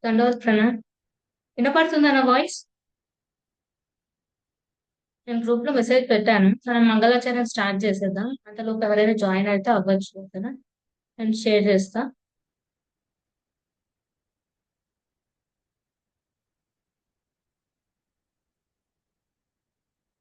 దండవత్ ప్రణామ్. వినపడుతుందా నా వాయిస్? నేను గ్రూప్ లో మెసేజ్ పెట్టాను. మనం మంగళాచరణ స్టార్ట్ చేసేద్దాం. అంతలోపు ఎవరైనా జాయిన్ అయితే అవ్వచ్చు. ఓకేనా? నేను షేర్ చేస్తా.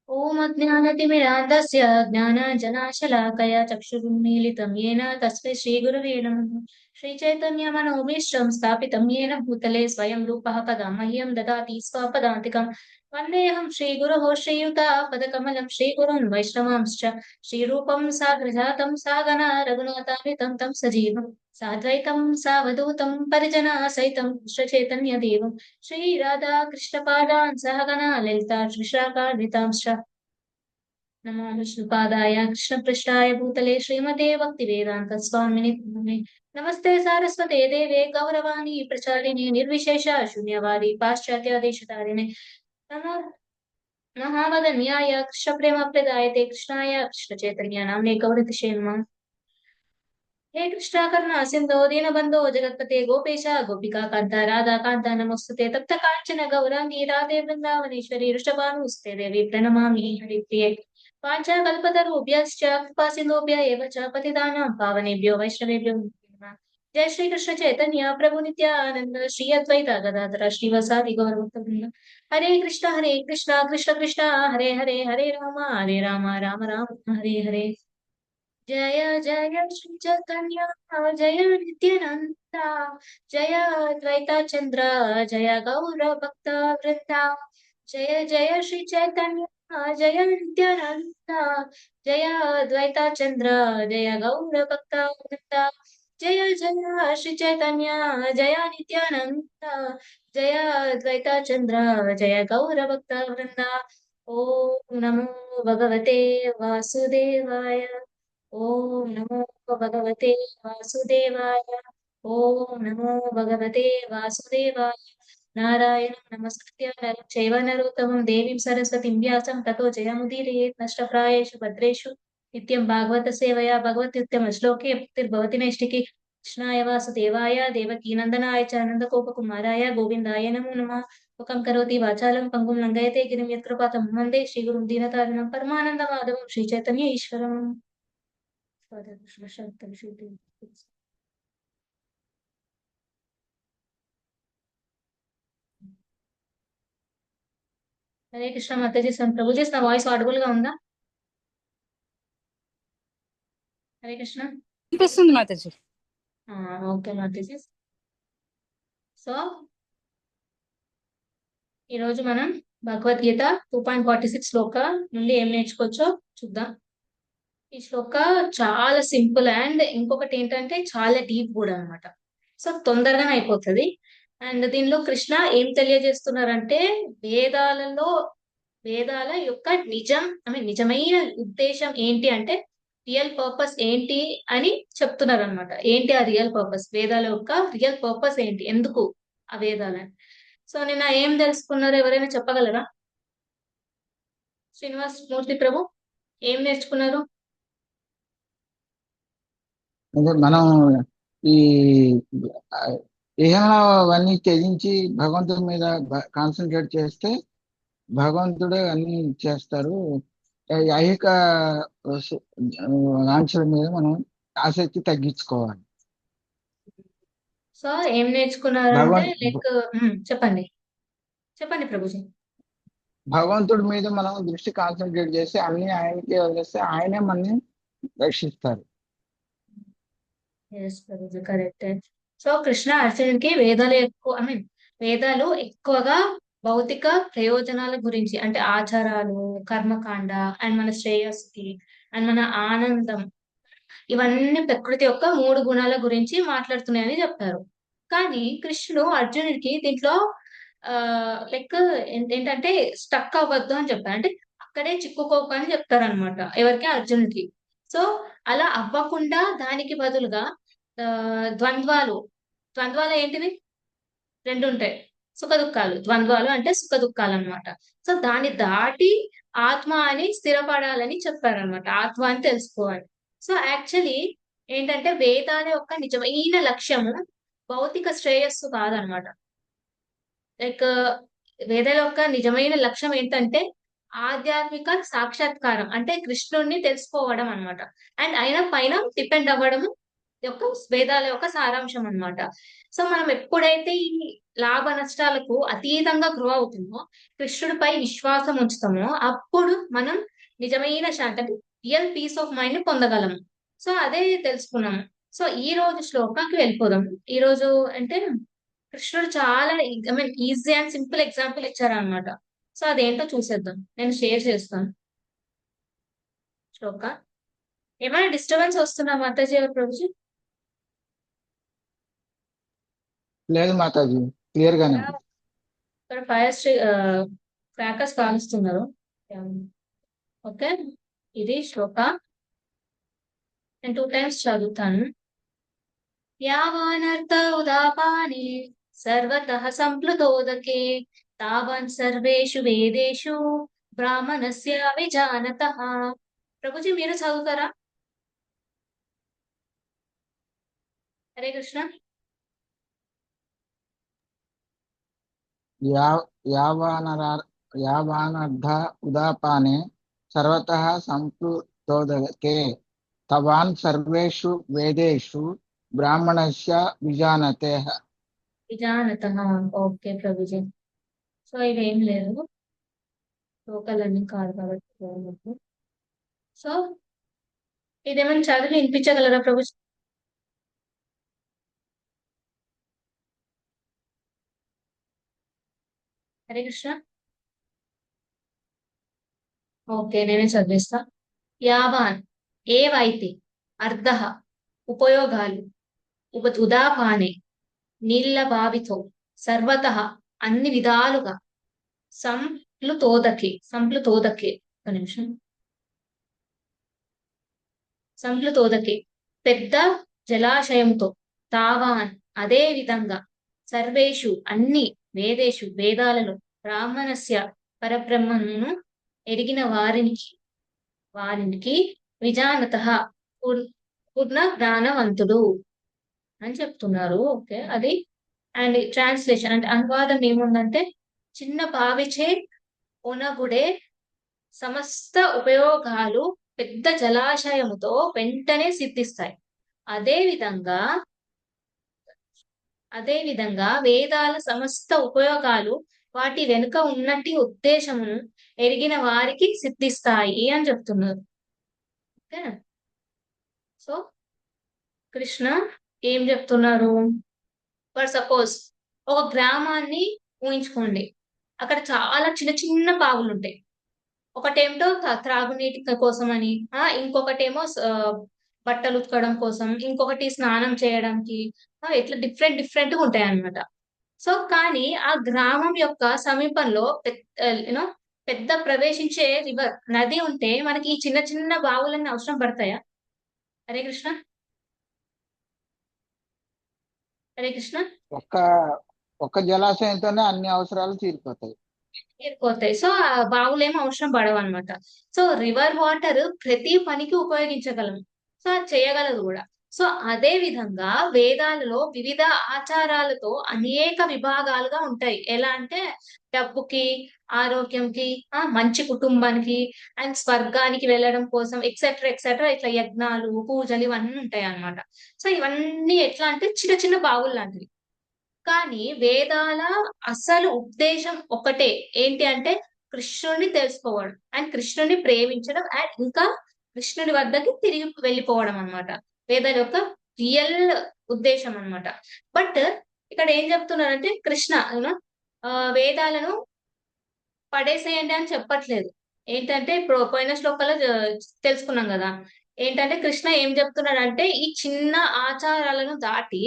ఓం అజ్ఞానతిమిరాంధస్య జ్ఞానాంజనాశలాకయ చక్షురున్మీలితం येन తస్మై శ్రీగురవే నమః. శ్రీచైతన్యమనోభీష్టం స్థాపితం येन భూతలే స్వయం రూపः కదా మह्यं దదాతి స్వపదాంతికం. వందేహం శ్రీగురోः శ్రీయుతాపదకమలం శ్రీగురుन् వైష్ణవాంశ్చ శ్రీరూపం సాగ్రజాతం సాగన రఘునాథాన్వితం తం సజీవం సాద్వైతం సావధూతం పరిజనా సైతం కృష్ణచైతన్యదేవం శ్రీ రాధా కృష్ణ పాదాన్ సహగణ లలితా శ్రీశాఖాన్వితాంశ్చ నమో విష్ణుపాదాయ కృష్ణపృష్ఠాయ భూతలే శ్రీమతే భక్తి వేదాంత స్వామిని నమే. నమస్తే సారస్వతే దేవే గౌరవాణి ప్రచారిణి నిర్విశేష శూన్యవాది పాశ్చాత్య దేశతారిణి నమో మహావదన్యాయ కృష్ణ ప్రేమ ప్రదాయతే కృష్ణాయ కృష్ణ చైతన్య నామ్నే గౌరతిషే నమః. हे कृष्णा करुणा सिंधो दीनबंधो जगत्पते गोपेश गोपिका कांता राधा कांता नमोस्तुते तप्त कांचन गौरांगी राधे वृंदावनेश्वरी वृषभानुस्ते देवी प्रणमामि हरिप्रिये पाञ्चाकल्पतरुभ्यश्च कृपा सिन्धुभ्य एव च पतितानां पावनेभ्यो वैष्णवेभ्यो नमो नमः। जय श्री कृष्ण चैतन्य प्रभु नित्यानंद श्री अद्वैत गदाधर श्रीवासादि गौरभक्तवृंद हरे कृष्णा कृष्ण कृष्ण हरे राम राम राम हरे हरे। जय जय श्री चैतन्य जय नित्यानंद जय द्वैता चंद्र जय गौर भक्त वृंदा जय जय श्री चैतन्य जय नित्यानंद जय द्वैता चंद्र जय गौर भक्त वृंदा जय जय श्री चैतन्य जय नित्यानंद जय द्वैता चंद्र जय गौर भक्त वृंदा। ओम नमो भगवते वासुदेवाय। ओम नमो भगवते वासुदेवाय। ओम नमो भगवते वासुदेवाय। नारायणं नमस्कृत्य नरं चैव नरोत्तमं देवीं सरस्वतीं व्यासं ततो जयमुदीरयेत् नष्टप्रायेषु भद्रेषु नित्यं भागवत सेवया भगवत्युत्तम श्लोके भक्तिर्भवति नैष्टिकी। कृष्णाय वासुदेवाय देवकीनन्दनाय च नन्दगोपकुमाराय गोविन्दाय नमो नमः। मुखं करोति वाचालं पङ्गुं लङ्घयते गिरिं यत्कृपातं वन्दे श्रीगुरुं दीनतारिणं परमानन्दमाधवं Sri Chaitanya ईश्वरम्। Father Krishna Shantam Shooting. Hare Krishna Mataji ప్రభు చేసిన వాయిస్ ఆడిబుల్ గా ఉందా? హరే కృష్ణ. వినిపిస్తుంది మాతాజీ. ఓకే మాతాజీ. సో ఈరోజు మనం భగవద్గీత 2.46 శ్లోక నుండి ఏం నేర్చుకోవచ్చో చూద్దాం. ఈ శ్లోక చాలా సింపుల్ అండ్ ఇంకొకటి ఏంటంటే చాలా డీప్ కూడా అనమాట. సో తొందరగానే అయిపోతుంది. అండ్ దీనిలో కృష్ణ ఏం తెలియజేస్తున్నారంటే వేదాలలో వేదాల యొక్క నిజమైన ఉద్దేశం ఏంటి అంటే రియల్ పర్పస్ ఏంటి అని చెప్తున్నారు అనమాట. ఏంటి ఆ రియల్ పర్పస్, వేదాల యొక్క రియల్ పర్పస్ ఏంటి, ఎందుకు ఆ వేదాలని. సో నిన్న ఏం తెలుసుకున్నారు, ఎవరైనా చెప్పగలరా? శ్రీనివాస్ మూర్తి ప్రభు ఏం నేర్చుకున్నారు? అంటే మనం ఈ ఇహంలో అవన్నీ త్యజించి భగవంతుడి మీద కాన్సన్ట్రేట్ చేస్తే భగవంతుడే అన్ని చేస్తారు. ఐహిక ఆంక్షల మీద మనం ఆసక్తి తగ్గించుకోవాలి. సో ఏం నేర్చుకున్నారంటే లైక్ చెప్పండి చెప్పండి ప్రభుజీ. భగవంతుడి మీద మనం దృష్టి కాన్సన్ట్రేట్ చేసి అన్ని ఆయనకే వదిలేస్తే ఆయనే మనని రక్షిస్తారు. కరెక్ట్. సో కృష్ణ అర్జునుడికి వేదాలు ఎక్కువగా భౌతిక ప్రయోజనాల గురించి అంటే ఆచారాలు, కర్మకాండ అండ్ మన శ్రేయస్కి అండ్ మన ఆనందం, ఇవన్నీ ప్రకృతి యొక్క 3 గుణాల గురించి మాట్లాడుతున్నాయని చెప్పారు. కానీ కృష్ణుడు అర్జునుడికి దీంట్లో లైక్ ఏంటంటే స్టక్ అవ్వద్దు అని చెప్పారు. అంటే అక్కడే చిక్కుకోకు అని చెప్తారనమాట ఎవరికి, అర్జునుడికి. సో అలా అవ్వకుండా దానికి బదులుగా ద్వంద్వాలు ఏంటివి? 2 ఉంటాయి, సుఖ దుఃఖాలు. ద్వంద్వాలు అంటే సుఖ దుఃఖాలు అనమాట. సో దాన్ని దాటి ఆత్మ అని స్థిరపడాలని చెప్పారనమాట. ఆత్మ అని తెలుసుకోవాలి. సో యాక్చువల్లీ ఏంటంటే వేదాల యొక్క నిజమైన లక్ష్యము భౌతిక శ్రేయస్సు కాదనమాట. లైక్ వేదాల యొక్క నిజమైన లక్ష్యం ఏంటంటే ఆధ్యాత్మిక సాక్షాత్కారం, అంటే కృష్ణుడిని తెలుసుకోవడం అన్నమాట. అండ్ ఆయన పైన డిపెండ్ అవ్వడము యొక్క వేదాల యొక్క సారాంశం అన్నమాట. సో మనం ఎప్పుడైతే ఈ లాభ నష్టాలకు అతీతంగా గ్రో అవుతుందో, కృష్ణుడిపై విశ్వాసం ఉంచుతామో, అప్పుడు మనం నిజమైన శాంతి అంటే రియల్ పీస్ ఆఫ్ మైండ్ ని పొందగలము. సో అదే తెలుసుకున్నాము. సో ఈ రోజు శ్లోకాకి వెళ్ళిపోదాం. ఈ రోజు అంటే కృష్ణుడు చాలా I mean easy and simple example ఇచ్చారనమాట. సో అదేంటో చూసేద్దాం. నేను షేర్ చేస్తాను శ్లోక. ఏమైనా డిస్టర్బెన్స్ వస్తున్నా మాతాజీ గారు ప్రభుజీ? లేదు మాతాజీ, క్లియర్ గానే ఉంది. ఇక్కడ ఫైర్ క్రాకర్స్ కాలుస్తున్నారు. ఓకే, ఇది శ్లోక. నేను 2 టైమ్స్ చదువుతాను. యావానర్థ ఉదాపానే సర్వతః సంప్లుతోదకే తావాన్ సర్వేషు వేదేషు బ్రాహ్మణస్య విజానతః. ప్రభుజీ మీరు చదువుతారా? Hare Krishna. Yeah యావానర్థ ఉదాపానే సర్వతః సంప్లుతోదకే తవాన్ సర్వేషు వేదేషు బ్రాహ్మణస్య విజానతే. విజానతః. Okay Prabhuji. So ఇవేం లేదు, శ్లోకాలన్నీ కాదు కాబట్టి. సో ఇదేమైనా చదివి వినిపించగలరా ప్రభుజీ? హరే కృష్ణ. ఓకే, నేనే చదివిస్తా. యావాన్ ఏవైతే, అర్ధ ఉపయోగాలు, ఉదాపానే నీళ్ల బావితో, సర్వతః అన్ని విధాలుగా, సంప్లుతోదకే ఒక నిమిషం, సంప్లుతోదకే పెద్ద జలాశయంతో, తావాన్ అదే విధంగా, సర్వేషు అన్ని, వేదేషు వేదాలలో, బ్రాహ్మణస్య పరబ్రహ్మను ఎరిగిన వారికి విజానతః పూర్ణ జ్ఞానవంతుడు అని చెప్తున్నారు. ఓకే, అది. అండ్ ట్రాన్స్లేషన్ అంటే అనువాదం ఏముందంటే, చిన్న బావిచే ఒనగుడే సమస్త ఉపయోగాలు పెద్ద జలాశయముతో వెంటనే సిద్ధిస్తాయి. అదే విధంగా వేదాల సమస్త ఉపయోగాలు వాటి వెనుక ఉన్నట్టి ఉద్దేశమును ఎరిగిన వారికి సిద్ధిస్తాయి అని చెప్తున్నారు. ఓకే, సో కృష్ణ ఏం చెప్తున్నారు? ఫర్ సపోజ్ ఒక గ్రామాన్ని ఊహించుకోండి. అక్కడ చాలా చిన్న చిన్న బావులు ఉంటాయి. ఒకటేమిటో త్రాగునీటి కోసం అని, ఇంకొకటేమో బట్టలు ఉతకడం కోసం, ఇంకొకటి స్నానం చేయడానికి, ఇట్లా డిఫరెంట్ డిఫరెంట్ గా ఉంటాయి అన్నమాట. సో కానీ ఆ గ్రామం యొక్క సమీపంలో యూనో పెద్ద ప్రవేశించే రివర్ నది ఉంటే మనకి ఈ చిన్న చిన్న బావులన్నీ అవసరం పడతాయా? హరే కృష్ణ. హరే కృష్ణ. ఒక్క ఒక్క జలాశయంతోనే అన్ని అవసరాలు తీరిపోతాయి. తీరిపోతాయి. సో ఆ బావులు ఏమో అవసరం పడవు అనమాట. సో రివర్ వాటర్ ప్రతి పనికి ఉపయోగించగలం. సో అది చేయగలదు కూడా. సో అదే విధంగా వేదాలలో వివిధ ఆచారాలతో అనేక విభాగాలుగా ఉంటాయి. ఎలా అంటే డబ్బుకి, ఆరోగ్యంకి, మంచి కుటుంబానికి, అండ్ స్వర్గానికి వెళ్ళడం కోసం ఎక్సెట్రా ఎక్సెట్రా, ఇట్లా యజ్ఞాలు, పూజలు ఇవన్నీ ఉంటాయి అన్నమాట. సో ఇవన్నీ ఎట్లా అంటే చిన్న చిన్న బావులు లాంటివి. కానీ వేదాల అసలు ఉద్దేశం ఒకటే, ఏంటి అంటే కృష్ణుడిని తెలుసుకోవడం అండ్ కృష్ణుడిని ప్రేమించడం అండ్ ఇంకా కృష్ణుడి వద్దకి తిరిగి వెళ్ళిపోవడం అన్నమాట. వేదాల యొక్క రియల్ ఉద్దేశం అన్నమాట. బట్ ఇక్కడ ఏం చెప్తున్నారంటే కృష్ణ వేదాలను పడేసేయండి అని చెప్పట్లేదు. ఏంటంటే ఇప్పుడు పోయిన శ్లోకాల్లో తెలుసుకున్నాం కదా. ఏంటంటే కృష్ణ ఏం చెప్తున్నాడంటే ఈ చిన్న ఆచారాలను దాటి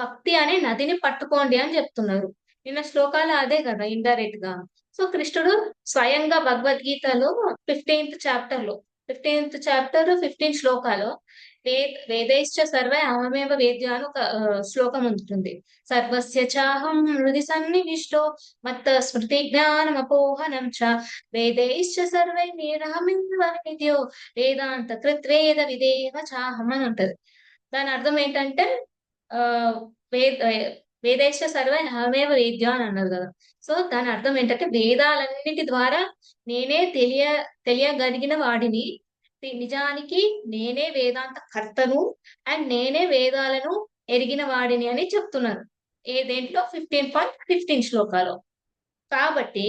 భక్తి అనే నదిని పట్టుకోండి అని చెప్తున్నారు. నిన్న శ్లోకాలు అదే కదా ఇండైరెక్ట్ గా. సో కృష్ణుడు స్వయంగా భగవద్గీతలో 15th చాప్టర్ 15 శ్లోకాలు వేదైశ్చ సర్వే అహమేవ వేద్య అని ఒక శ్లోకం ఉంటుంది. సర్వస్య చాహం హృది సన్నివిష్టో మత్త స్మృతి జ్ఞానమపోహనం చ వేదైశ్చ సర్వైరహమేవ వేద్యో వేదాంత కృత్ వేద విదేవ చాహం అని ఉంటది. దాని అర్థం ఏంటంటే ఆ వేద వేదైశ్చ సర్వ అహమేవ వేద్య అని అన్నారు కదా. సో దాని అర్థం ఏంటంటే వేదాలన్నిటి ద్వారా నేనే తెలియగలిగిన వాడిని. నిజానికి నేనే వేదాంత కర్తను అండ్ నేనే వేదాలను ఎరిగిన వాడిని అని చెప్తున్నారు. దేంట్లో 15.15 శ్లోకాలు. కాబట్టి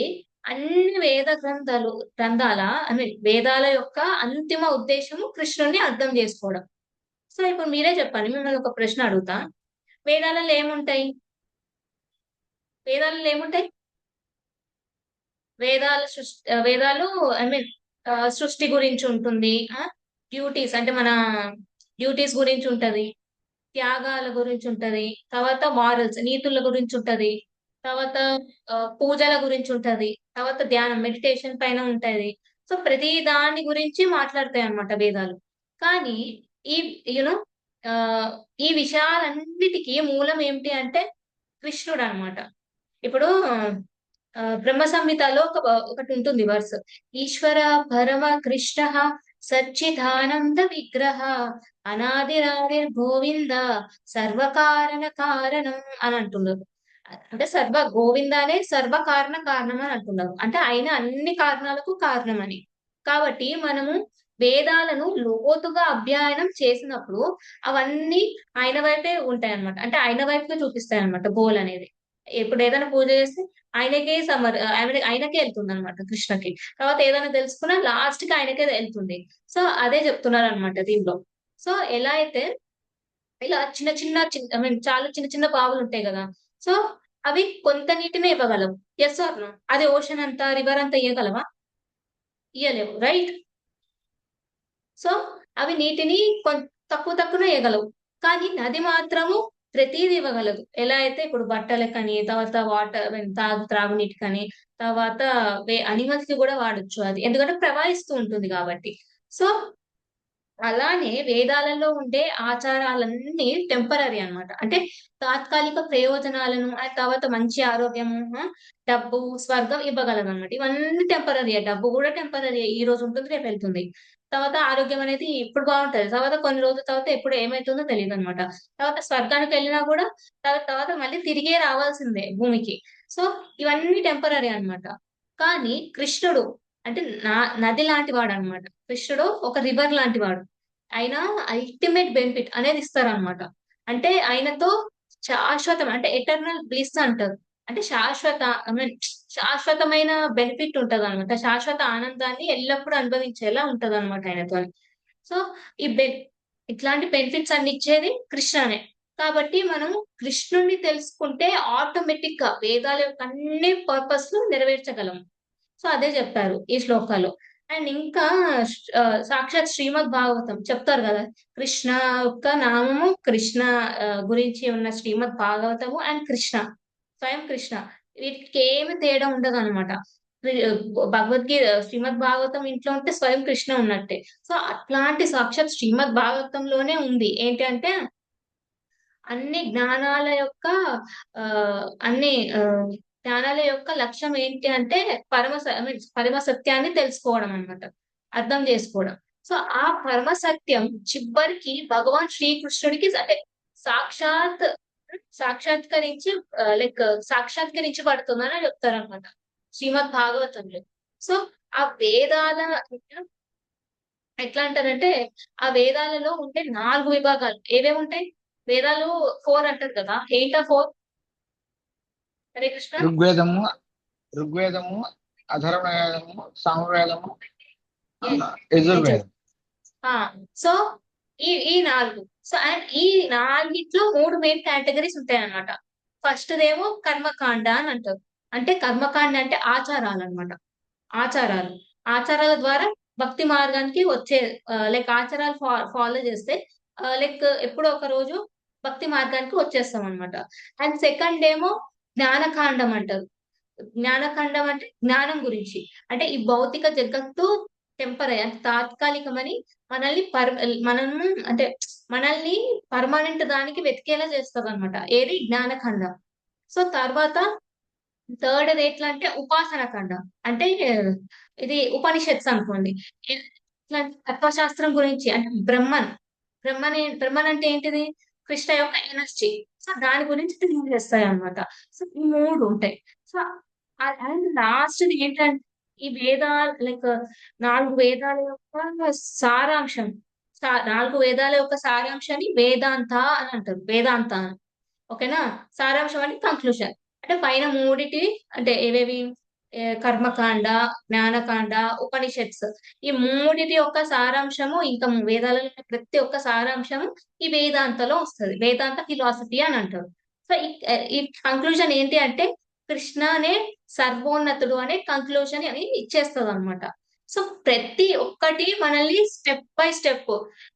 అన్ని వేద గ్రంథాల ఐ మీన్ వేదాల యొక్క అంతిమ ఉద్దేశము కృష్ణుడిని అర్థం చేసుకోవడం. సో ఇప్పుడు మీరే చెప్పండి, మిమ్మల్ని ఒక ప్రశ్న అడుగుతా. వేదాలలో ఏముంటాయి? వేదాలలో ఏముంటాయి? వేదాలు ఐ మీన్ సృష్టి గురించి ఉంటుంది. డ్యూటీస్ అంటే మన డ్యూటీస్ గురించి ఉంటది. త్యాగాల గురించి ఉంటది. తర్వాత మారల్స్ నీతుల గురించి ఉంటది. తర్వాత పూజల గురించి ఉంటది. తర్వాత ధ్యానం మెడిటేషన్ పైన ఉంటది. సో ప్రతి దాని గురించి మాట్లాడతాయి అన్నమాట వేదాలు. కానీ ఈ యునో ఈ విషయాలన్నిటికీ మూలం ఏమిటి అంటే కృష్ణుడు అన్నమాట. ఇప్పుడు బ్రహ్మ సంహితలో ఒకటి ఉంటుంది వర్స్. ఈశ్వర పరమ కృష్ణ సచ్చిదానంద విగ్రహ అనాదిరాదిర్ గోవింద సర్వకారణ కారణం అని అంటున్నారు. అంటే గోవిందానే సర్వకారణ కారణం అని అంటున్నారు. అంటే ఆయన అన్ని కారణాలకు కారణమని. కాబట్టి మనము వేదాలను లోతుగా అధ్యయనం చేసినప్పుడు అవన్నీ ఆయన వైపే ఉంటాయి అన్నమాట. అంటే ఆయన వైపుగా చూపిస్తాయి అన్నమాట గోల్ అనేది. ఇప్పుడు ఏదైనా పూజ చేస్తే ఆయనకే వెళ్తుంది అనమాట, కృష్ణకి. తర్వాత ఏదైనా తెలుసుకున్నా లాస్ట్ కి ఆయనకే వెళ్తుంది. సో అదే చెప్తున్నారు అనమాట దీనిలో. సో ఎలా అయితే ఇలా చిన్న చిన్న ఐ మీన్ చాలా చిన్న చిన్న బావులు ఉంటాయి కదా. సో అవి కొంత నీటినే ఇవ్వగలవు. Yes or no? అది ఓషన్ అంతా రివర్ అంతా ఇవ్వగలవా? ఇయ్యలేవు, రైట్? సో అవి నీటిని తక్కువ తక్కువనే ఇవ్వగలవు. కానీ నది మాత్రము ప్రతిదీ ఇవ్వగలదు. ఎలా అయితే ఇప్పుడు బట్టలకని, తర్వాత వాటర్ త్రాగునీటికని, తర్వాత అనిమల్స్ కి కూడా వాడొచ్చు అది. ఎందుకంటే ప్రవహిస్తూ ఉంటుంది కాబట్టి. సో అలానే వేదాలలో ఉండే ఆచారాలన్నీ టెంపరరీ అన్నమాట. అంటే తాత్కాలిక ప్రయోజనాలను, ఆ తర్వాత మంచి ఆరోగ్యము, డబ్బు, స్వర్గం ఇవ్వగలదన్నమాట. ఇవన్నీ టెంపరరీయే. డబ్బు కూడా టెంపరరీయే. ఈ రోజు ఉంటుంది, రేపు వెళ్తుంది. తర్వాత ఆరోగ్యం అనేది ఇప్పుడు బాగుంటది. తర్వాత కొన్ని రోజుల తర్వాత ఎప్పుడు ఏమైతుందో తెలియదన్నమాట. తర్వాత స్వర్గానికి వెళ్ళినా కూడా తర్వాత మళ్ళీ తిరిగే రావాల్సిందే భూమికి. సో ఇవన్నీ టెంపరరీ అన్నమాట. కానీ కృష్ణుడు అంటే నది లాంటి వాడు అన్నమాట. కృష్ణుడు ఒక రివర్ లాంటి వాడు. ఆయన అల్టిమేట్ బెనిఫిట్ అనేది ఇస్తారనమాట. అంటే ఆయనతో శాశ్వతం అంటే ఎటర్నల్ బ్లిస్ అంటారు. అంటే ఐ మీన్ శాశ్వతమైన బెనిఫిట్ ఉంటది అనమాట. శాశ్వత ఆనందాన్ని ఎల్లప్పుడూ అనుభవించేలా ఉంటది అనమాట ఆయనతో. సో ఈ ఇట్లాంటి బెనిఫిట్స్ అన్ని ఇచ్చేది కృష్ణనే. కాబట్టి మనం కృష్ణుణ్ణి తెలుసుకుంటే ఆటోమేటిక్ గా వేదాల యొక్క అన్ని పర్పస్ లు నెరవేర్చగలం. సో అదే చెప్పారు ఈ శ్లోకాలు. అండ్ ఇంకా సాక్షాత్ శ్రీమద్ భాగవతం చెప్తారు కదా. కృష్ణ యొక్క నామము, కృష్ణ గురించి ఉన్న శ్రీమద్ భాగవతము అండ్ కృష్ణ, స్వయం కృష్ణ, వీటికి ఏమి తేడా ఉండదు అనమాట. భగవద్గీత శ్రీమద్ భాగవతం ఇంట్లో ఉంటే స్వయం కృష్ణ ఉన్నట్టే. సో అట్లాంటి సాక్షాత్ శ్రీమద్ భాగవతంలోనే ఉంది ఏంటి అంటే అన్ని జ్ఞానాల యొక్క అన్ని జ్ఞానాల యొక్క లక్ష్యం ఏంటి అంటే పరమ సత్యాన్ని తెలుసుకోవడం అన్నమాట, అర్థం చేసుకోవడం. సో ఆ పరమ సత్యం చివరికి భగవాన్ శ్రీకృష్ణుడికి అంటే సాక్షాత్ సాక్షాత్కరించి సాక్షాత్కరించబడుతుందని చెప్తారనమాట శ్రీమద్ భాగవతంలో. సో ఆ వేదాల ఎట్లా అంటారంటే ఆ వేదాలలో ఉండే 4 విభాగాలు ఏవేవి ఉంటాయి? వేదాలు 4 అంటారు కదా. ఏంటా 4? హరే కృష్ణ. ఋగ్వేదము ఋగ్వేదము, అథర్వవేదము, సామవేదము, యజుర్వేదం. సో ఈ 4. సో అండ్ ఈ 4ట్లో 3 మెయిన్ కేటగిరీస్ ఉంటాయి అన్నమాట. ఫస్ట్ దేమో కర్మకాండ అని అంటారు. అంటే కర్మకాండ అంటే ఆచారాలు అన్నమాట. ఆచారాలు ఆచారాల ద్వారా భక్తి మార్గానికి వచ్చే లైక్ ఆచారాలు ఫాలో చేస్తే లైక్ ఎప్పుడో ఒక రోజు భక్తి మార్గానికి వచ్చేస్తాం అనమాట. అండ్ సెకండ్ ఏమో జ్ఞానకాండం అంటారు. జ్ఞానకాండం అంటే జ్ఞానం గురించి. అంటే ఈ భౌతిక జగత్తు టెంపరీ అంటే తాత్కాలికమని మనల్ని మనం అంటే మనల్ని పర్మనెంట్ దానికి వెతికేలా చేస్తుంది అనమాట. ఏది జ్ఞానకాండం. సో తర్వాత థర్డ్ అది ఎట్లా అంటే ఉపాసన ఖండ. అంటే ఇది ఉపనిషత్స్ అనుకోండి. ఇట్లాంటి తత్వశాస్త్రం గురించి అంటే బ్రహ్మన్ అంటే ఏంటిది? కృష్ణ యొక్క ఎనర్జీ. సో, దాని గురించి తెలియజేస్తాయి అన్నమాట. సో, ఈ 3 ఉంటాయి. సో, అండ్ లాస్ట్‌ది ఏంటంటే ఈ వేదాలు లైక్ 4 వేదాల యొక్క సారాంశం. 4 వేదాల యొక్క సారాంశాన్ని వేదాంత అని అంటారు. వేదాంత అని. ఓకేనా? సారాంశం అంటే కంక్లూజన్. అంటే పైన మూడిటి అంటే ఏవేవి కర్మకాండ, జ్ఞానకాండ, ఉపనిషత్స్. ఈ మూడిటి యొక్క సారాంశము ఇంకా వేదాలలో ఉన్న ప్రతి ఒక్క సారాంశము ఈ వేదాంతలో వస్తది. వేదాంత ఫిలాసఫీ అని అంటారు. సో, ఈ కంక్లూజన్ ఏంటి అంటే కృష్ణనే సర్వోన్నతుడు అనే కంక్లూజన్ అని ఇచ్చేస్తదన్నమాట. సో, ప్రతి ఒక్కటి మనల్ని స్టెప్ బై స్టెప్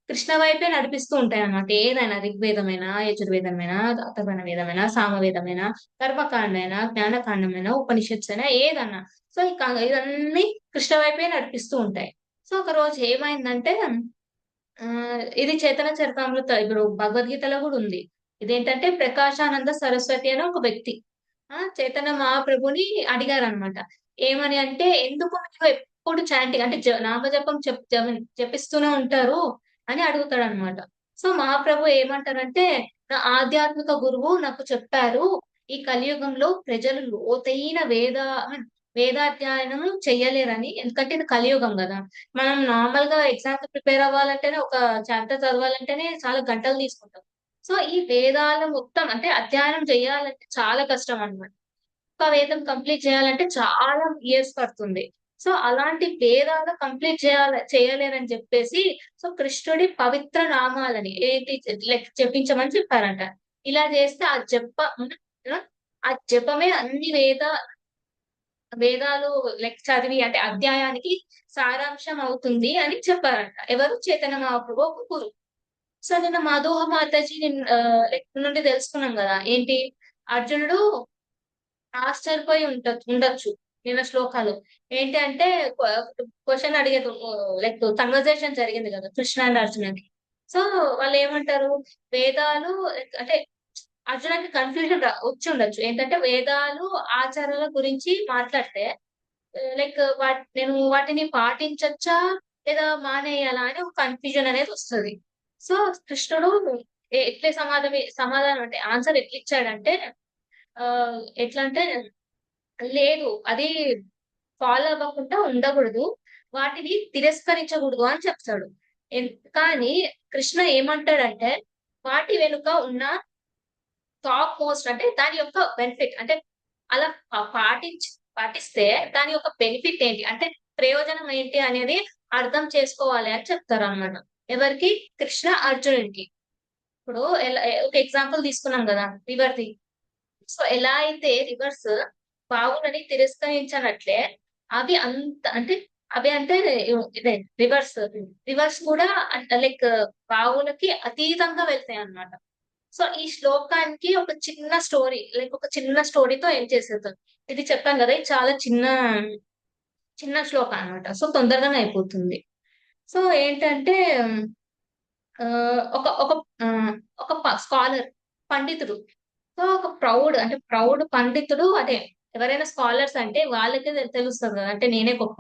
కృష్ణ వైపే నడిపిస్తూ ఉంటాయన్నమాట. ఏదైనా ఋగ్వేదమైనా, యజుర్వేదమైనా, అథర్వణ వేదమైనా, సామవేదమైనా, కర్మకాండమైనా, జ్ఞానకాండమైనా, ఉపనిషత్స్ అయినా ఏదన్నా. సో, ఇవన్నీ కృష్ణ వైపే నడిపిస్తూ ఉంటాయి. సో, ఒకరోజు ఏమైందంటే ఇది చైతన్య చరితామృత ఇప్పుడు భగవద్గీతలో గూడా ఉంది. ఇదేంటంటే ప్రకాశానంద సరస్వతి అనే ఒక వ్యక్తి చైతన్య మహాప్రభుని అడిగారనమాట. ఏమని అంటే, "ఎందుకు మీరు ఎప్పుడు చాంటింగ్ అంటే నామజపం జపిస్తూనే ఉంటారు" అని అడుగుతాడనమాట. సో, మహాప్రభు ఏమంటారంటే, "నా ఆధ్యాత్మిక గురువు నాకు చెప్పారు. ఈ కలియుగంలో ప్రజలు లోతైన వేదాధ్యయనం చెయ్యలేరని. ఎందుకంటే ఇది కలియుగం గదా! మనం నార్మల్‌గా ఎగ్జామ్‌కి ప్రిపేర్ అవ్వాలంటేనే ఒక చాప్టర్ చదవాలంటేనే చాలా గంటలు తీసుకుంటాం. సో, ఈ వేదాలు మొత్తం అంటే అధ్యయనం చేయాలంటే చాలా కష్టం అన్నమాట. ఒక వేదం కంప్లీట్ చేయాలంటే చాలా ఇయర్స్ పడుతుంది. సో, అలాంటి వేదాలు కంప్లీట్ చేయలేరని చెప్పేసి సో, కృష్ణుడి పవిత్ర నామాలని ఏంటి లైక్ జపించమని చెప్పారంట. ఇలా చేస్తే ఆ జపమే అన్ని వేదాలు లైక్ చదివి అంటే అధ్యాయానికి సారాంశం అవుతుంది అని చెప్పారంట. ఎవరు? చైతన్య మహాప్రభు ఒక గురువు. సో, నిన్న మాధోహ మాతాజీ లైక్ నుండి తెలుసుకున్నాం గదా! ఏంటి? అర్జునుడు ఆశ్చర్యపోయి ఉండొచ్చు నిన్న శ్లోకాలు. ఏంటి అంటే క్వ క్వెషన్ అడిగేది లైక్ కన్వర్జేషన్ జరిగింది గదా! కృష్ణ అండ్ అర్జునకి. సో, వాళ్ళేమంటారు? వేదాలు అంటే అర్జునకి కన్‌ఫ్యూజన్ వచ్చుండొచ్చు. ఏంటంటే వేదాలు, ఆచారాల గురించి మాట్లాడితే లైక్ నేను వాటిని పాటించొచ్చా? లేదా మానేయాలా? అని ఒక కన్‌ఫ్యూజన్ అనేదొస్తది. సో, కృష్ణుడు ఎట్లా సమాధానం అంటే ఆన్సర్ ఎట్లిచ్చాడంటే ఎట్లంటే లేదు. అది ఫాలో అవ్వకుండా ఉండగూడదు. వాటిని తిరస్కరించగూడదు అని చెప్తాడు. కానీ కృష్ణ ఏమంటాడంటే వాటి వెనుక ఉన్న టాప్ మోస్ట్ అంటే దాని యొక్క బెనిఫిట్ అంటే అలా పాటిస్తే దాని యొక్క బెనిఫిట్ ఏంటి? అంటే ప్రయోజనం ఏంటి అనేది అర్థం చేసుకోవాలి అని చెప్తారనమాట. ఎవరికి? కృష్ణ అర్జునుడికి. ఇప్పుడు ఒక ఎగ్జాంపుల్ తీసుకున్నాం గదా! రివర్‌ది. సో, ఎలా అయితే రివర్స్ బావులని తిరస్కరించనట్లే అవి అంత అంటే అవి అంటే ఇదే రివర్స్. రివర్స్ కూడా లైక్ బావులకి అతీతంగా వెళ్తాయన్నమాట. సో, ఈ శ్లోకానికి ఒక చిన్న స్టోరీ లైక్ ఒక చిన్న స్టోరీతో ఎండ్ చేసేద్దాం. ఇది చెప్పాను గదా! ఇది చాలా చిన్న శ్లోకం అన్నమాట. సో, తొందరగానే అయిపోతుంది. సో, ఏంటంటే ఒక ఒక ఒక స్కాలర్ పండితుడు. సో, ఒక ప్రౌడ్ పండితుడు అంటే ఎవరైనా స్కాలర్స్ అంటే వాళ్ళకే తెలుస్తది గదా! అంటే నేనే గొప్ప,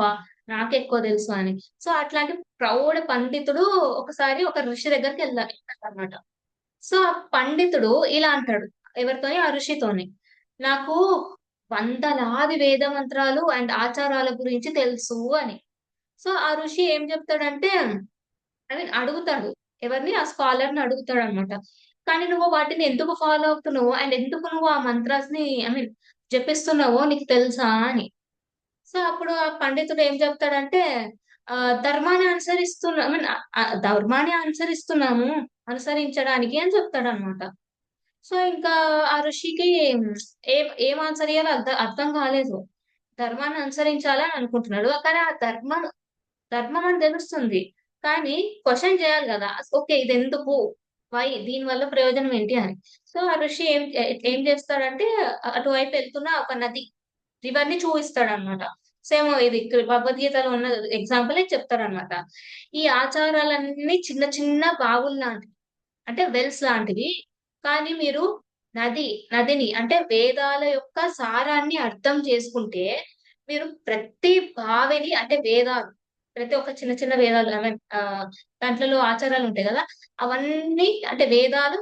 నాకే ఎక్కువ తెలుసు అని. సో, అట్లాంటి ప్రౌడ్ పండితుడు ఒకసారి ఒక ఋషి వెళ్తాడన్నమాట. సో, ఆ పండితుడు ఇలా అంటాడు. ఎవరితోని? ఆ ఋషితోని. నాకు వందలాది వేద మంత్రాలు అండ్ ఆచారాల గురించి తెలుసు అని. సో, ఆ ఋషి ఏం చెప్తాడంటే ఐ మీన్ అడుగుతాడు. ఎవరిని? ఆ స్కాలర్‌ని అడుగుతాడన్నమాట. కానీ నువ్వు వాటిని ఎందుకు ఫాలో అవుతున్నావో అండ్ ఎందుకు నువ్వు ఆ మంత్రాస్‌ని ఐ మీన్ జపిస్తున్నావో నీకు తెలుసా అని. సో, అప్పుడు ఆ పండితుడు ఏం చెప్తాడంటే ధర్మాన్ని అనుసరిస్తున్నా ఐ మీన్ ధర్మాన్ని అనుసరించడానికి అని చెప్తాడన్నమాట. సో, ఇంకా ఆ ఋషికి ఏం ఆన్సర్ ఇయ్యాలో అర్థం కాలేదు. ధర్మాన్ని అనుసరించాలా అని అనుకుంటున్నాడు. కానీ ఆ ధర్మం అని తెలుస్తుంది. కానీ క్వెషన్ చేయాలి గదా! ఓకే. ఇదెందుకు? వై? దీనివల్ల ప్రయోజనం ఏంటి అని. సో, ఆ ఋషి ఏం చేస్తాడంటే అటువైపు వెళ్తున్న ఒక రివర్‌ని చూయిస్తాడన్నమాట. సేమ్ ఇది భగవద్గీతలో ఉన్న ఎగ్జాంపులే చెప్తారన్నమాట. ఈ ఆచారాలన్నీ చిన్న చిన్న బావుల్లాంటివి. అంటే వెల్స్ లాంటివి. కానీ మీరు నదిని అంటే వేదాల యొక్క సారాన్ని అర్థం చేసుకుంటే, మీరు ప్రతి బావిని అంటే ప్రతి ఒక్క చిన్న చిన్న వేదాలు ఐ మీన్ దాంట్లలో ఆచారాలుంటాయి గదా! అవన్నీ అంటే వేదాలు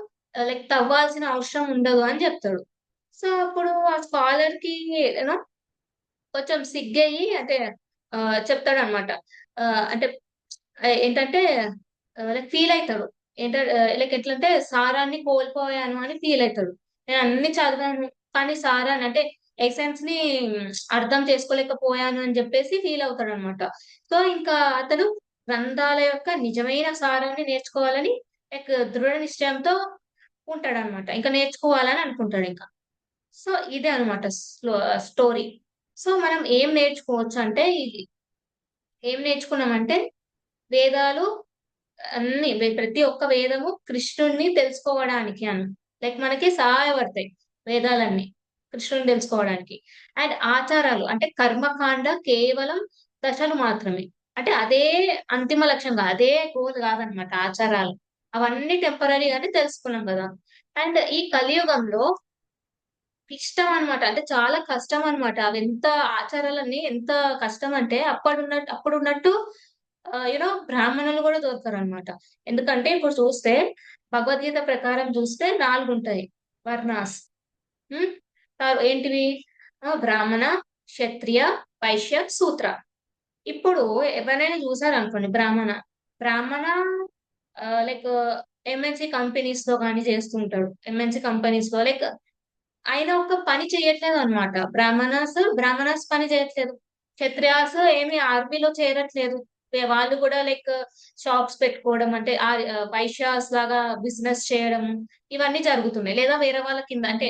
లైక్ తవ్వాల్సిన అవసరం ఉండదు అని చెప్తాడు. సో అప్పుడు ఆ స్కాలర్ కి యూనో కొంచెం సిగ్గయ్యి అంటే చెప్తాడనమాట. అంటే ఏంటంటే లైక్ ఫీల్ అవుతాడు. లైక్ ఎట్లంటే సారాన్ని కోల్పోయాను అని ఫీల్ అవుతాడు. నేను అన్ని చదివాను కానీ సారాన్ని అంటే ఎసెన్స్ ని అర్థం చేసుకోలేకపోయాను అని చెప్పేసి ఫీల్ అవుతాడు అనమాట. సో ఇంకా అతను గ్రంథాల యొక్క నిజమైన సారాన్ని నేర్చుకోవాలని లైక్ దృఢ నిశ్చయంతో ఉంటాడనమాట. ఇంకా నేర్చుకోవాలని అనుకుంటాడు ఇంకా. సో ఇదే అనమాట స్టోరీ. సో మనం ఏం నేర్చుకోవచ్చు అంటే ఇది ఏం నేర్చుకున్నామంటే వేదాలు అన్ని ప్రతి ఒక్క వేదము కృష్ణుడిని తెలుసుకోవడానికి అని లైక్ మనకి సహాయపడతాయి వేదాలన్నీ కృష్ణుడిని తెలుసుకోవడానికి. అండ్ ఆచారాలు అంటే కర్మకాండ కేవలం దశలు మాత్రమే. అంటే అదే అంతిమ లక్ష్యంగా అదే గోల్ కాదనమాట ఆచారాలు. అవన్నీ టెంపరీ అని తెలుసుకున్నాం కదా. అండ్ ఈ కలియుగంలో ఇష్టం అన్నమాట. అంటే చాలా కష్టం అన్నమాట. అవి ఎంత ఆచారాలన్నీ ఎంత కష్టం అంటే అప్పుడున్నట్టు బ్రాహ్మణులు కూడా దొరకరన్నమాట. ఎందుకంటే ఇప్పుడు చూస్తే భగవద్గీత ప్రకారం చూస్తే 4 ఉంటాయి వర్ణాస్. హ్మ్. ఏంటివి? బ్రాహ్మణ, క్షత్రియ, వైశ్య, శూద్ర. ఇప్పుడు ఎవరైనా చూసారనుకోండి బ్రాహ్మణ. బ్రాహ్మణ లైక్ ఎంఎన్‌సి కంపెనీస్ లో గాని చేస్తుంటాడు. ఎంఎన్‌సి కంపెనీస్ లో లైక్ ఆయన ఒక పని చేయట్లేదు అనమాట. బ్రాహ్మణాస్ పని చేయట్లేదు. క్షత్రియాస్ ఏమి ఆర్మీలో చేరట్లేదు. వాళ్ళు కూడా లైక్ షాప్స్ పెట్టుకోవడం అంటే వైశ్యాస్ లాగా బిజినెస్ చేయడం ఇవన్నీ జరుగుతున్నాయి. లేదా వేరే వాళ్ళ కింద అంటే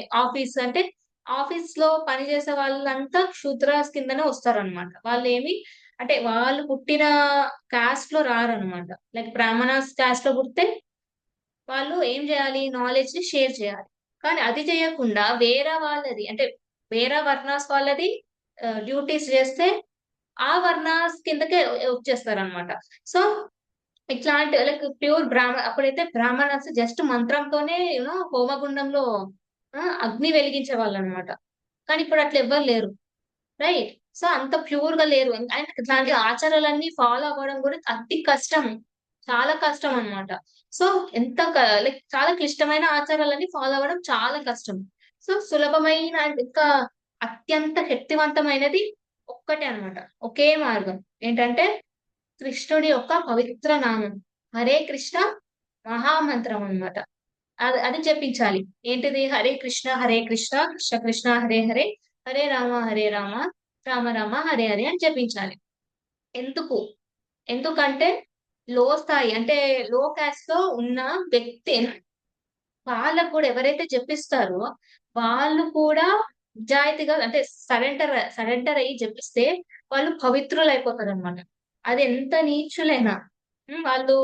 ఆఫీస్ లో పని చేసే వాళ్ళంతా శూద్రాస్ కిందనే వస్తారనమాట. వాళ్ళు ఏమి అంటే వాళ్ళు పుట్టిన కాస్ట్ లో రారనమాట. లైక్ బ్రాహ్మణాస్ కాస్ట్ లో పుడితే వాళ్ళు ఏం చేయాలి? నాలెడ్జ్ ని షేర్ చేయాలి. కానీ అది చేయకుండా వేరే వాళ్ళది అంటే వేరే వర్ణాస్ వాళ్ళది డ్యూటీస్ చేస్తే ఆ వర్ణాస్ కిందకే వచ్చేస్తారనమాట. సో ఇట్లాంటి లైక్ ప్యూర్ అప్పుడైతే బ్రాహ్మణస్ జస్ట్ మంత్రంతోనే హోమగుండంలో అగ్ని వెలిగించే వాళ్ళు అనమాట. కానీ ఇప్పుడు అట్లా ఎవ్వరు లేరు. రైట్. సో అంత ప్యూర్ గా లేరు. అండ్ ఇట్లాంటి ఆచారాలన్నీ ఫాలో అవ్వడం కూడా అతి కష్టం. చాలా కష్టం అన్నమాట. సో లైక్ చాలా క్లిష్టమైన ఆచారాలన్నీ ఫాలో అవ్వడం చాలా కష్టం. సో సులభమైన and ఇంకా అత్యంత శక్తివంతమైనది ఒక్కటే అన్నమాట. ఒకే మార్గం ఏంటంటే కృష్ణుడి యొక్క పవిత్ర నామం హరే కృష్ణ మహామంత్రం అన్నమాట. అది చెప్పించాలి. ఏంటిది? హరే కృష్ణ కృష్ణ కృష్ణ హరే హరే హరే రామ రామ రామ హరే హరే అని చెప్పించాలి. ఎందుకు? ఎందుకంటే లో స్థాయి అంటే లో క్యాస్ట్ లో ఉన్న వ్యక్తి వాళ్ళకు కూడా ఎవరైతే జపిస్తారో వాళ్ళు కూడా నిజాయితీగా అంటే సరెండర్ అయ్యి జపిస్తే వాళ్ళు పవిత్రులు అయిపోతారు అనమాట. అది ఎంత నీచులైనా వాళ్ళు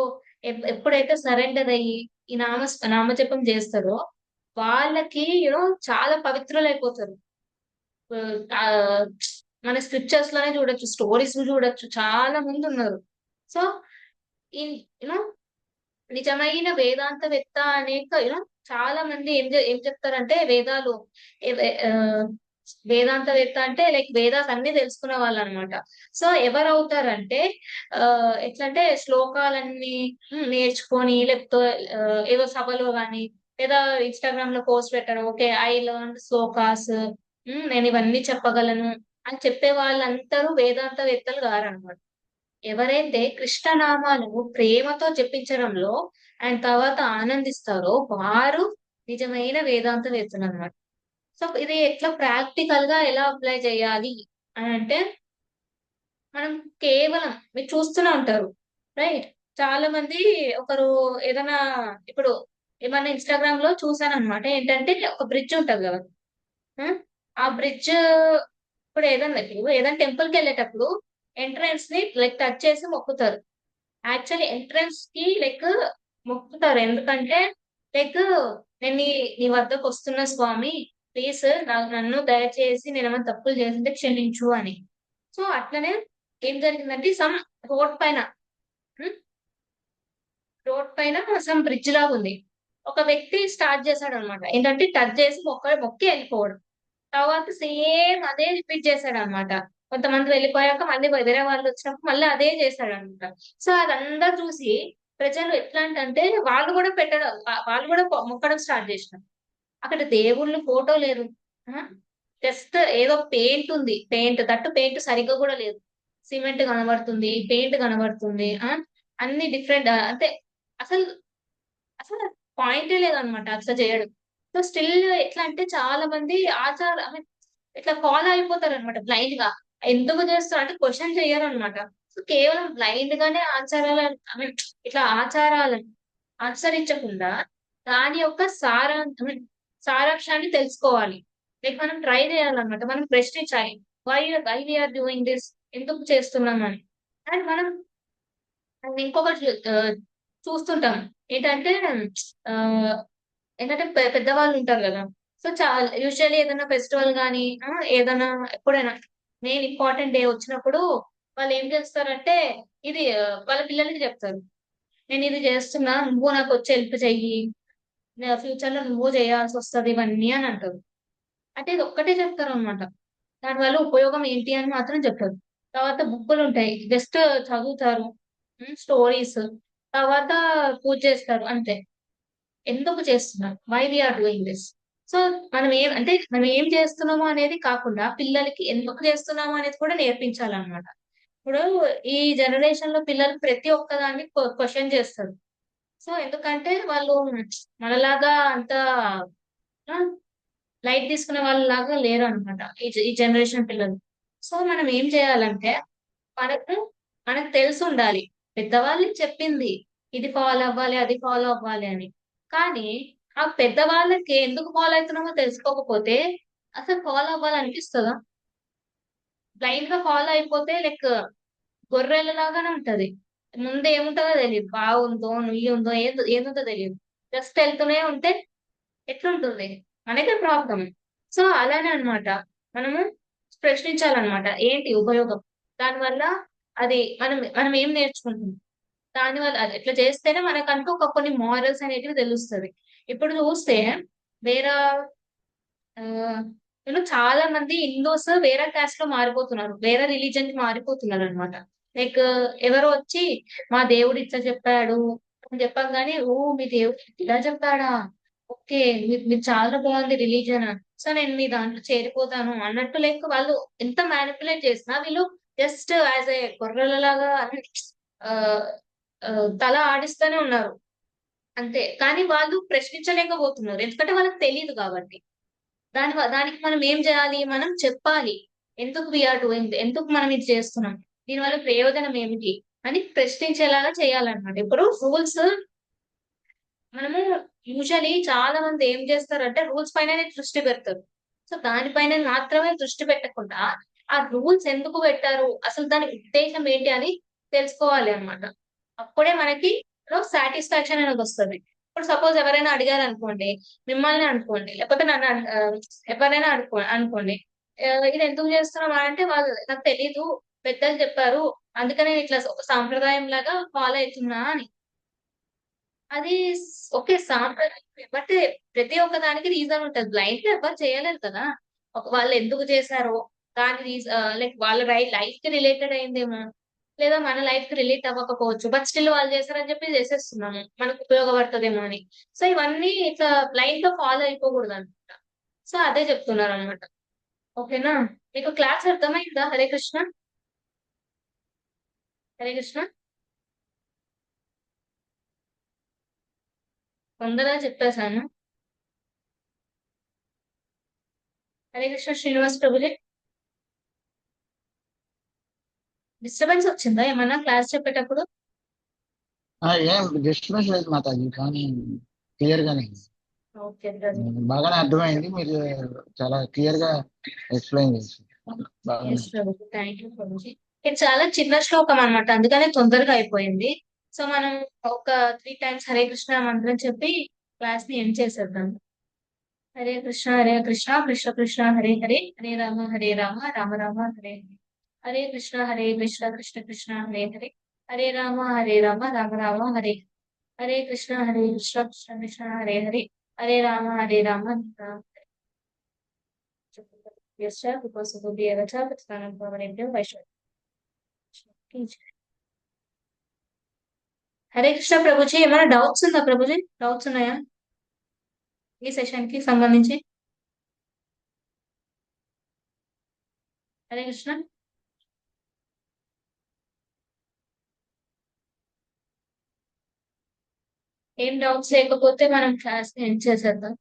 ఎప్పుడైతే సరెండర్ అయ్యి ఈ నామజపం చేస్తారో వాళ్ళకి చాలా పవిత్రులు అయిపోతారు. ఆ మన స్క్రిప్చర్స్ లోనే చూడొచ్చు, స్టోరీస్ చూడొచ్చు, చాలా మంది ఉన్నారు. సో ఈ యూనో నిజమైన వేదాంతవేత్త అనేక చాలా మంది ఏం చెప్తారంటే వేదాంతవేత్త అంటే లైక్ వేదాస్ అన్ని తెలుసుకున్న వాళ్ళు అనమాట. సో ఎవరు అవుతారంటే ఎట్లంటే శ్లోకాలన్నీ నేర్చుకొని లేకపోతే ఏదో సభలో గాని లేదా ఇన్స్టాగ్రామ్ లో పోస్ట్ పెట్టడం. ఓకే, ఐ లర్న్ శ్లోకాస్, నేను ఇవన్నీ చెప్పగలను అని చెప్పే వాళ్ళందరూ వేదాంతవేత్తలు గారనమాట. ఎవరైతే కృష్ణనామాలను ప్రేమతో జపించడంలో అండ్ తర్వాత ఆనందిస్తారో వారు నిజమైన వేదాంతవేత్తలు అనమాట. సో ఇది ఎట్లా ప్రాక్టికల్ గా ఎలా అప్లై చేయాలి అని అంటే మనం కేవలం మీరు చూస్తూనే ఉంటారు. రైట్. చాలా మంది ఒకరు ఏదైనా ఇప్పుడు ఏమన్నా ఇన్స్టాగ్రామ్ లో చూసాను అనమాట. ఏంటంటే ఒక బ్రిడ్జ్ ఉంటది కదా. ఆ ఆ బ్రిడ్జ్ ఇప్పుడు ఏదైనా టెంపుల్ కి వెళ్ళేటప్పుడు ఎంట్రన్స్ ని లైక్ టచ్ చేసి మొక్కుతారు. యాక్చువల్లీ ఎంట్రన్స్ కి లైక్ మొక్కుతారు. ఎందుకంటే లైక్ నేను నీ వద్దకు వస్తున్న స్వామి, ప్లీజ్ నన్ను దయచేసి నేను ఏమైనా తప్పులు చేస్తుంటే క్షమించు అని. సో అట్లనే ఏం జరిగిందంటే రోడ్ పైన రోడ్ పైన సమ్ బ్రిడ్జ్ లాగా ఉంది. ఒక వ్యక్తి స్టార్ట్ చేశాడు అనమాట. ఏంటంటే టచ్ చేసి మొక్కి వెళ్ళిపోవడం. తర్వాత సేమ్ అదే రిపీట్ చేశాడు అనమాట. కొంతమంది వెళ్ళిపోయాక మళ్ళీ వేరే వాళ్ళు వచ్చినప్పుడు మళ్ళీ అదే చేశాడు అనమాట. సో అదంతా చూసి ప్రజలు ఎట్లాంటంటే వాళ్ళు కూడా పెట్టడం వాళ్ళు కూడా మొక్కడం స్టార్ట్ చేసినారు. అక్కడ దేవుళ్ళు ఫోటో లేదు. ఆ! జస్ట్ ఏదో పెయింట్ ఉంది. పెయింట్ సరిగ్గా కూడా లేదు. సిమెంట్ కనబడుతుంది. పెయింట్ కనబడుతుంది. అన్ని డిఫరెంట్ అంటే అసలు అసలు పాయింటే లేదనమాట అట్లా చేయడం. సో స్టిల్ ఎట్లా అంటే చాలా మంది ఐ మీన్ ఇట్లా ఫాలో అయిపోతారనమాట బ్లైండ్ గా. ఎందుకు చేస్తారు అంటే క్వెషన్ చెయ్యరనమాట. సో కేవలం బ్లైండ్ గానే ఆచారాలను ఐ మీన్ ఇట్లా ఆచారాలను అనుసరించకుండా దాని యొక్క ఐ మీన్ సారాంశాన్ని తెలుసుకోవాలి. లైక్ మనం ట్రై చేయాలన్నమాట. మనం ప్రశ్నించాలి. Why why we are doing this? ఎందుకు చేస్తున్నామని. అండ్ మనం అండ్ ఇంకొకటి చూస్తుంటాం. ఏంటంటే ఆహ్, ఏంటంటే పెద్దవాళ్ళు ఉంటారు గదా! సో, యూజువల్లీ ఏదైనా ఫెస్టివల్ గాని ఏదైనా ఎప్పుడైనా మెయిన్ ఇంపార్టెంట్ డే వచ్చినప్పుడు వాళ్ళేం చేస్తారంటే ఇది వాళ్ళ పిల్లలకి చెప్తారు. నేనిది చేస్తున్నా. నువ్వు నాకొచ్చి హెల్ప్ చెయ్యి. ఫ్యూచర్‌లో నువ్వు చేయాల్సొస్తది ఇవన్నీ అని అంటారు. అంటే ఇదొక్కటే చెప్తారనమాట. దానివల్ల ఉపయోగం ఏంటి అని మాత్రం చెప్పరు. తర్వాత బుక్కులుంటాయి. జస్ట్ చదువుతారు. స్టోరీస్. తర్వాత పూజ చేస్తారు అంతే. ఎందుకు చేస్తున్నారు? Why we are doing this? So, మనం ఏం చేస్తున్నాము అనేది కాకుండా పిల్లలకి ఎందుకు చేస్తున్నాము అనేది కూడా నేర్పించాలన్నమాట. ఇప్పుడు ఈ జనరేషన్‌లో పిల్లలు ప్రతి ఒక్కదాన్ని క్వెషన్ చేస్తారు. సో, ఎందుకంటే వాళ్ళు మనలాగా అంత ఆ! లైట్ తీసుకునే వాళ్ళలాగా లేరనమాట. ఈ జనరేషన్ పిల్లలు. సో, మనం ఏం చేయాలంటే మనకు మనకు తెలిసుండాలి. పెద్దవాళ్ళు చెప్పింది. ఇది ఫాలో అవ్వాలి, అది ఫాలో అవ్వాలి అని. కానీ ఆ పెద్దవాళ్ళకి ఎందుకు ఫాలో అయితున్నామో తెలుసుకోకపోతే అసలు ఫాలో అవ్వాలనిపిస్తదా? బ్లైండ్‌గా ఫాలో అయిపోతే లైక్ గొర్రెలలాగానే ఉంటది. ముందు ఏముంటదో తెలీదు. బావుందో, నుయ్యుందో ఏదుందో తెలీదు. జస్ట్ ఎళ్తూనే ఉంటే ఎట్లుంటుంది? మనకే ప్రాబ్లమ్. సో, అలానే అన్నమాట. మనము ప్రశ్నించాలన్నమాట. ఏంటి ఉపయోగం? దానివల్ల అది మనం ఏం నేర్చుకుంటున్నాం? దానివల్ల అది ఇట్లా చేస్తేనే మనకంటూ కొన్ని మోరల్స్ అనేటివి తెలుస్తది. ఇప్పుడు చూస్తే వేరే ఆహ్, చాలా మంది హిందూస్ వేరే కాస్ట్‌లో మారిపోతున్నారు. వేరే రిలిజియన్‌కి మారిపోతున్నారనమాట. లైక్ ఎవరో వచ్చి మా దేవుడు ఇట్లా చెప్పాడు అని చెప్పంగానే, ఓహ్! మీ దేవుడు ఇలా చెప్పాడా? ఓకే. మీది చాలా బాగుంది రిలిజియన్. సో, నేను మీ దాంట్లో చేరిపోతాను అన్నట్టు లైక్ వాళ్ళు ఎంత మానిప్యులేట్ చేసినా వీళ్ళు జస్ట్ యాస్ ఎ గొర్రెలలాగా ఆహ్, తల ఆడిస్తూనే ఉన్నారు. అంతే. కానీ వాళ్ళు ప్రశ్నించలేకపోతున్నారు. ఎందుకంటే వాళ్ళకి తెలీదు కాబట్టి. దానికి మనం ఏం జేయాలి? మనం చెప్పాలి. ఎందుకు వి ఆర్ డూయింగ్ ఎందుకు మనం ఇది చేస్తున్నాం? దీనివల్ల ప్రయోజనం ఏమిటి? అని ప్రశ్నించేలాగా చేయాలన్నమాట. ఇప్పుడు రూల్స్ మనము యూజువల్లీ చాలా మంది ఏం చేస్తారంటే రూల్స్ పైననే దృష్టి పెడతారు. సో, దానిపైన మాత్రమే దృష్టి పెట్టకుండా, ఆ రూల్స్ ఎందుకు పెట్టారు? అసలు దాని ఉద్దేశ్యం ఏంటి అని తెలుసుకోవాలి అన్నమాట. అప్పుడే మనకి సాటిస్ఫాక్షన్ అనేదొస్తది. ఇప్పుడు సపోజ్ ఎవరైనా అడిగారనుకోండి, మిమ్మల్నే అనుకోండి, లేకపోతే ఎవరైనా అనుకోండి. ఇది ఎందుకు చేస్తున్నావు అంటే వాళ్ళు నాకు తెలీదు. పెద్దలు చెప్పారు. అందుకనే ఇట్లా ఒక సాంప్రదాయంలాగా ఫాలో అయితున్నా అని. అది ఓకే. సాంప్రదాయం బట్ ప్రతి ఒక్క దానికి రీజన్ ఉంటది. బ్లైండ్‌గా ఎవ్వరు చేయలేరు కదా! వాళ్ళెందుకు చేశారో దాని లైక్ వాళ్ళ లైఫ్‌కి రిలేటెడ్ అయిందేమో! లేదా మన లైఫ్‌కి రిలేట్ అవ్వకపోవచ్చు. బట్ స్టిల్ వాళ్ళు చేశారని చెప్పి చేసేస్తున్నాము. మనకు ఉపయోగపడతదేమో అని. సో, ఇవన్నీ ఇట్లా బ్లైండ్‌గా ఫాలో అయిపోకూడదనమాట. సో, అదే చెప్తున్నారనమాట. ఓకేనా? మీకు క్లాస్ అర్థమైందా? హరే కృష్ణ. హరే కృష్ణ. తొందరగా చెప్పేసాను. హరే కృష్ణ శ్రీనివాస్ ప్రభుజీ. డిస్టర్బెన్స్ వచ్చిందా ఏమన్నా క్లాస్ చెప్పేటప్పుడు? ఏం డిస్టర్బెన్స్ లేదు మాతాజీ, కానీ క్లియర్ గానే ఉంది. Okay brother. బాగానే అర్థమైంది. మీరు చాలా క్లియర్ గా ఎక్స్ప్లెయిన్ చేశారు. బాగానే yes Prabhuji. Thank you Prabhuji. ఇది చాలా చిన్న శ్లోకం అన్నమాట. అందుకనే తొందరగా అయిపోయింది. సో, మనం ఒక 3 టైమ్స్ హరే కృష్ణ మంత్రం చెప్పి క్లాస్‌ని ఎండ్ చేసేద్దాం. హరే కృష్ణ, కృష్ణ కృష్ణ హరే హరే, హరే రామ, రామ రామ హరే హరే. హరే కృష్ణ, కృష్ణ కృష్ణ హరే హరే. హరే రామ, రామ రామ హరే. హరే కృష్ణ, కృష్ణ కృష్ణ హరే హరే. హరే రామ, రామ यश्च उपसुबुद्धि एव च प्रतिदानं भवनेभ्यो वैश्वदेव। హరే కృష్ణ ప్రభుజీ, ఏమైనా డౌట్స్ ఉందా ప్రభుజీ? డౌట్స్ ఉన్నాయా ఈ సెషన్ కి సంబంధించి? హరే కృష్ణ. ఏం డౌట్స్ లేకపోతే మనం క్లాస్ ఎండ్ చేసేద్దాం.